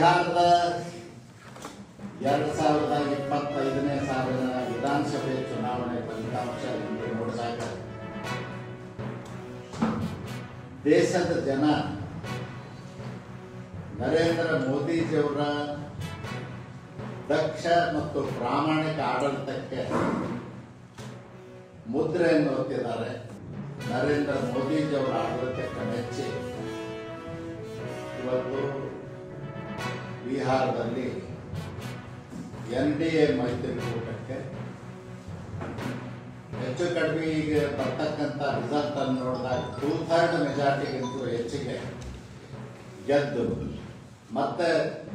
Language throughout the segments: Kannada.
ಬಿಹಾರದ 2025ನೇ ಸಾಲಿನ ವಿಧಾನಸಭೆ ಚುನಾವಣೆ ಫಲಿತಾಂಶ ಎಂದು ನೋಡಿದಾಗ ದೇಶದ ಜನ ನರೇಂದ್ರ ಮೋದಿಜಿಯವರ ದಕ್ಷ ಮತ್ತು ಪ್ರಾಮಾಣಿಕ ಆಡಳಿತಕ್ಕೆ ಮುದ್ರೆಯನ್ನು ಒತ್ತಿದ್ದಾರೆ. ನರೇಂದ್ರ ಮೋದಿಜಿಯವರ ಆಡಳಿತಕ್ಕೆ ಮೆಚ್ಚಿ ಇವತ್ತು ಬಿಹಾರದಲ್ಲಿ NDA ಮೈತ್ರಿಕೂಟಕ್ಕೆ ಹೆಚ್ಚು ಕಡಿಮೆ ಈಗ ಬರ್ತಕ್ಕಂಥ ರಿಸಲ್ಟ್ ಅನ್ನು ನೋಡಿದಾಗ 2/3 ಮೆಜಾರಿಟಿಗಿಂತ ಹೆಚ್ಚಿಗೆ ಗೆದ್ದು ಮತ್ತೆ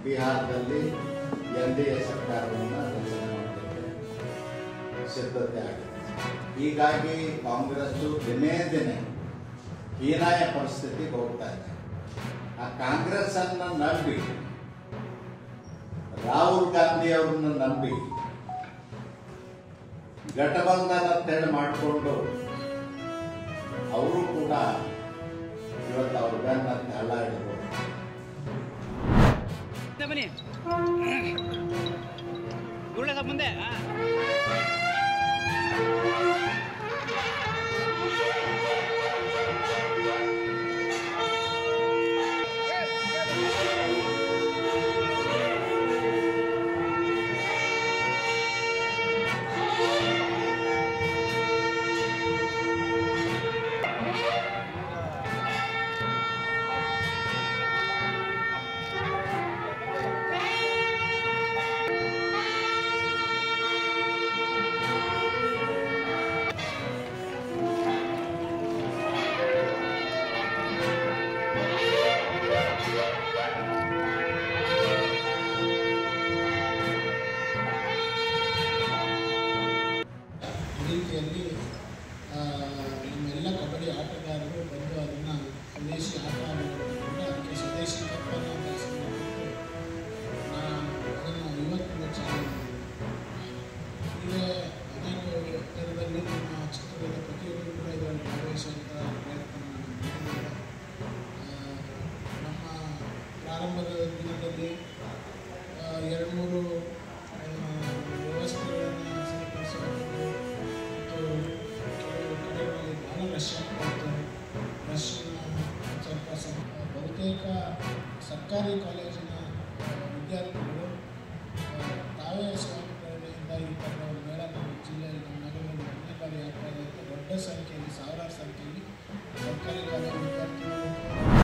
ಬಿಹಾರದಲ್ಲಿ NDA ಸರ್ಕಾರವನ್ನು ರಚನೆ ಮಾಡಲಿಕ್ಕೆ ಸಿದ್ಧತೆ ಆಗಿದೆ. ಹೀಗಾಗಿ ಕಾಂಗ್ರೆಸ್ಸು ದಿನೇ ದಿನೇ ಹೀನಾಯ ಪರಿಸ್ಥಿತಿಗೆ ಹೋಗ್ತಾ ಇದೆ. ಆ ಕಾಂಗ್ರೆಸ್ ಅನ್ನು ನಂಬಿ ರಾಹುಲ್ ಗಾಂಧಿ ಅವರನ್ನು ನಂಬಿ ಘಟಬಂಧನ ಅಂತೇಳಿ ಮಾಡಿಕೊಂಡು ಅವರು ಕೂಡ ಇವತ್ತು ಅವ್ರ ಬೆನ್ನ ಹಳ್ಳ ಹಿಡಿದ್ರು. ಮುಂದೆ ರೀತಿಯಲ್ಲಿ ನಮ್ಮೆಲ್ಲ ಕಬಡ್ಡಿ ಆಟಗಾರರು ಬಂದು ಅದನ್ನು ಸ್ವದೇಶಿ ಆಟ ಆಡೋದ್ರಿಂದ ಅದಕ್ಕೆ ಸ್ವದೇಶಿ ಕಪ್ಪನ್ನು ಬಳಸಿಕೊಂಡು ಅದನ್ನು ಇವತ್ತಿನ ಚಾಲನೆ ಈಗ ಅನೇಕ ಎತ್ತರದಲ್ಲಿ ನಮ್ಮ ಚಿತ್ರದುರ್ಗದ ಪ್ರತಿಯೊಬ್ಬರು ಕೂಡ ಇದರಲ್ಲಿ ಭಾಗವಹಿಸುವಂಥ ಪ್ರಯತ್ನ ಮಾಡಿದ್ದಾರೆ. ನಮ್ಮ ಪ್ರಾರಂಭದ ದಿನದಲ್ಲಿ 2-3 ವ್ಯವಸ್ಥೆಗಳನ್ನು ಸರಿಪಡಿಸಬಹುದು ಮತ್ತು ಕೆಲವು ಕಡೆಗಳಲ್ಲಿ ಭಾಳ ರಶ್ ಆಗ್ತಾಯಿತ್ತು. ಸ್ವಲ್ಪ ಬಹುತೇಕ ಸರ್ಕಾರಿ ಕಾಲೇಜಿನ ವಿದ್ಯಾರ್ಥಿಗಳು ತಾವೇ ಸ್ವಯಂಪ್ರೇರಣೆಯಿಂದ ಈ ಥರದ ಒಂದು ಮೇಳ ನಮ್ಮ ಜಿಲ್ಲೆಯಲ್ಲಿ ನಮ್ಮ ನಗರದಲ್ಲಿ 1ನೇ ಬಾರಿ ಆಗ್ತಾ ಇದೆ. ದೊಡ್ಡ ಸಂಖ್ಯೆಯಲ್ಲಿ ಸಾವಿರಾರು ಸಂಖ್ಯೆಯಲ್ಲಿ ಸರ್ಕಾರಿ ಕಾಲೇಜು ವಿದ್ಯಾರ್ಥಿಗಳು